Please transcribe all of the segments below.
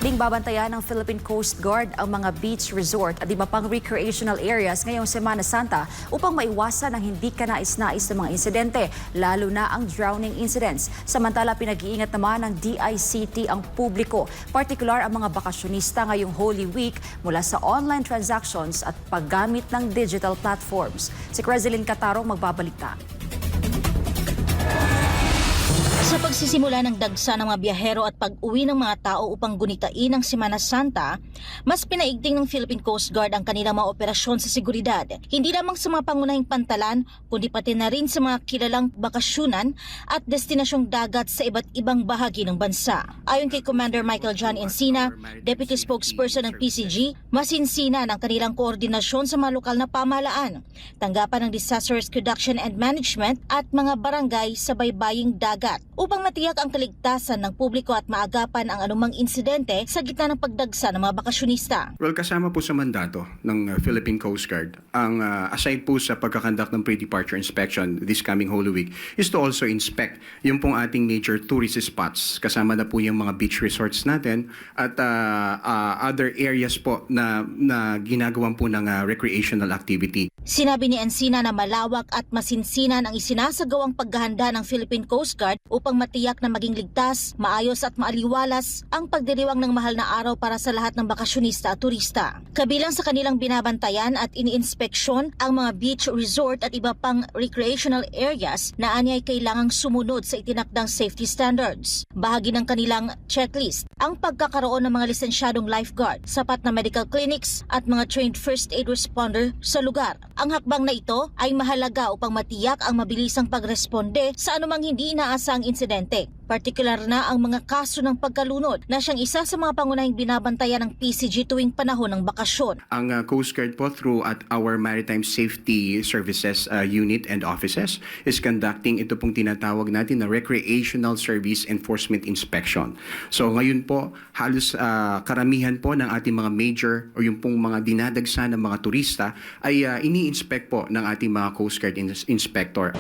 Ding babantayan ng Philippine Coast Guard ang mga beach resort at iba pang recreational areas ngayong Semana Santa upang maiwasan ang hindi kanais-nais na mga insidente, lalo na ang drowning incidents. Samantala, pinag-iingat naman ng DICT ang publiko, partikular ang mga bakasyonista ngayong Holy Week mula sa online transactions at paggamit ng digital platforms. Si Crezeline Catarong magbabalita. Sa pagsisimula ng dagsa ng mga biyahero at pag-uwi ng mga tao upang gunitain ang Semana Santa, mas pinaigting ng Philippine Coast Guard ang kanilang mga operasyon sa seguridad. Hindi lamang sa mga pangunahing pantalan, kundi pati na rin sa mga kilalang bakasyunan at destinasyong dagat sa iba't ibang bahagi ng bansa. Ayon kay Commander Michael John Encina, Deputy Spokesperson ng PCG, masinsina ng kanilang koordinasyon sa mga lokal na pamahalaan, tanggapan ng Disaster Risk Reduction and Management at mga barangay sa baybaying dagat, upang matiyak ang kaligtasan ng publiko at maagapan ang anumang insidente sa gitna ng pagdagsa ng mga bakasyonista. Well, kasama po sa mandato ng Philippine Coast Guard, ang aside po sa pagkakandak ng pre-departure inspection this coming Holy Week is to also inspect yung pong ating major tourist spots. Kasama na po yung mga beach resorts natin at other areas po na ginagawan po ng recreational activity. Sinabi ni Encina na malawak at masinsinan ang isinasagawang paghahanda ng Philippine Coast Guard upang matiyak na maging ligtas, maayos at maaliwalas ang pagdiriwang ng mahal na araw para sa lahat ng bakasyonista at turista. Kabilang sa kanilang binabantayan at iniinspeksyon ang mga beach resort at iba pang recreational areas na anyay kailangang sumunod sa itinakdang safety standards. Bahagi ng kanilang checklist ang pagkakaroon ng mga lisensyadong lifeguard, sapat na medical clinics at mga trained first aid responder sa lugar. Ang hakbang na ito ay mahalaga upang matiyak ang mabilisang pagresponde sa anumang hindi inaasang insidente. Partikular na ang mga kaso ng pagkalunod na siyang isa sa mga pangunahing binabantayan ng PCG tuwing panahon ng bakasyon. Ang Coast Guard po through at our Maritime Safety Services Unit and offices is conducting ito pong tinatawag natin na Recreational Service Enforcement Inspection. So ngayon po, halos karamihan po ng ating mga major o yung pong mga dinadagsa ng mga turista ay ini-inspect po ng ating mga Coast Guard inspector.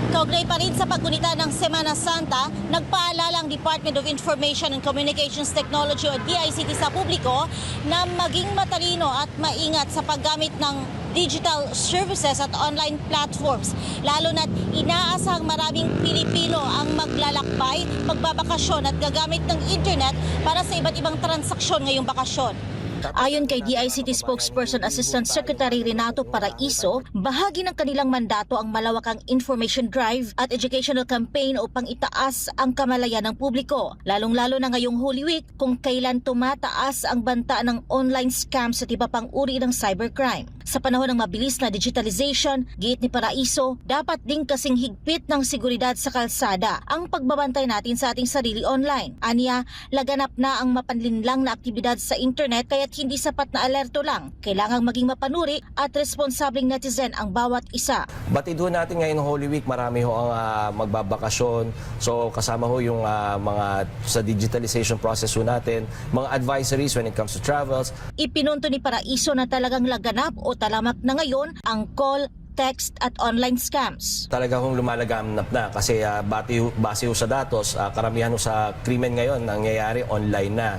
Kaugnay pa rin sa paggunita ng Semana Santa, nagpaalala ang Department of Information and Communications Technology o DICT sa publiko na maging matalino at maingat sa paggamit ng digital services at online platforms. Lalo na't inaasahang maraming Pilipino ang maglalakbay, magbabakasyon at gagamit ng internet para sa iba't ibang transaksyon ngayong bakasyon. Ayon kay DICT Spokesperson Assistant Secretary Renato Paraiso, bahagi ng kanilang mandato ang malawakang information drive at educational campaign upang itaas ang kamalayan ng publiko, lalong-lalo na ngayong Holy Week kung kailan tumataas ang banta ng online scams at iba pang uri ng cybercrime. Sa panahon ng mabilis na digitalization, giit ni Paraiso, dapat ding kasing higpit ng seguridad sa kalsada ang pagbabantay natin sa ating sarili online. Aniya, laganap na ang mapanlinlang na aktibidad sa internet kaya't hindi sapat na alerto lang. Kailangang maging mapanuri at responsabling netizen ang bawat isa. Batid ho natin ngayon Holy Week, marami ho ang magbabakasyon. So kasama ho yung mga sa digitalization process ho natin, mga advisories when it comes to travels. Ipinunto ni Paraiso na talagang laganap o talamak na ngayon ang call, text at online scams. Talaga hong lumalaganap na kasi base ho sa datos, karamihan ho sa krimen ngayon nangyayari online na.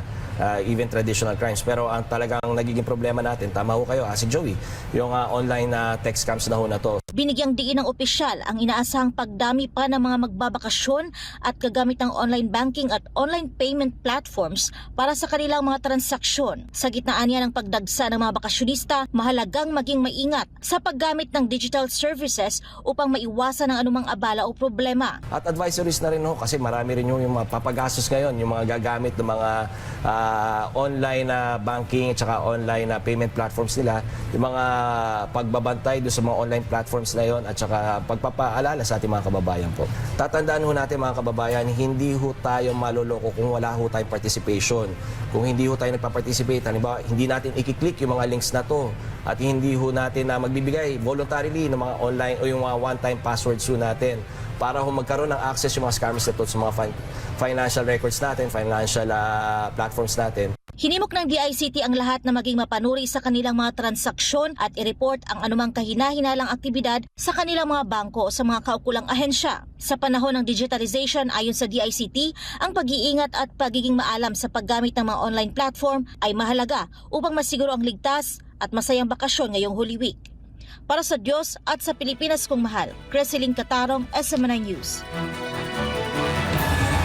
Even traditional crimes. Pero ang talagang nagiging problema natin, tama ho kayo, si Joey, yung online text scams na ho na to. Binigyang diin ng opisyal ang inaasahang pagdami pa ng mga magbabakasyon at gagamit ng online banking at online payment platforms para sa kanilang mga transaksyon. Sa gitnaan niya ng pagdagsa ng mga bakasyonista, mahalagang maging maingat sa paggamit ng digital services upang maiwasan ang anumang abala o problema. At advisories na rin ho kasi marami rin yung mga papagastos ngayon, yung mga gagamit ng mga online banking at saka online payment platforms nila, yung mga pagbabantay doon sa mga online platforms na yon at saka pagpapaalala sa ating mga kababayan po. Tatandaan ho natin mga kababayan, hindi ho tayo maloloko kung wala ho tayong participation. Kung hindi ho tayo nagpa-participate, halimbawa hindi natin i-click yung mga links na to at hindi ho natin magbibigay voluntarily ng mga online o yung mga one-time passwords ho natin para ho magkaroon ng access yung mga scammers na to sa mga financial records natin, financial platforms natin. Hinimok ng DICT ang lahat na maging mapanuri sa kanilang mga transaksyon at i-report ang anumang kahina-hinalang aktibidad sa kanilang mga bangko o sa mga kaukulang ahensya. Sa panahon ng digitalization, ayon sa DICT, ang pag-iingat at pagiging maalam sa paggamit ng mga online platform ay mahalaga upang masiguro ang ligtas at masayang bakasyon ngayong Holy Week. Para sa Diyos at sa Pilipinas kong mahal, Creseline Catarong, SMNI News.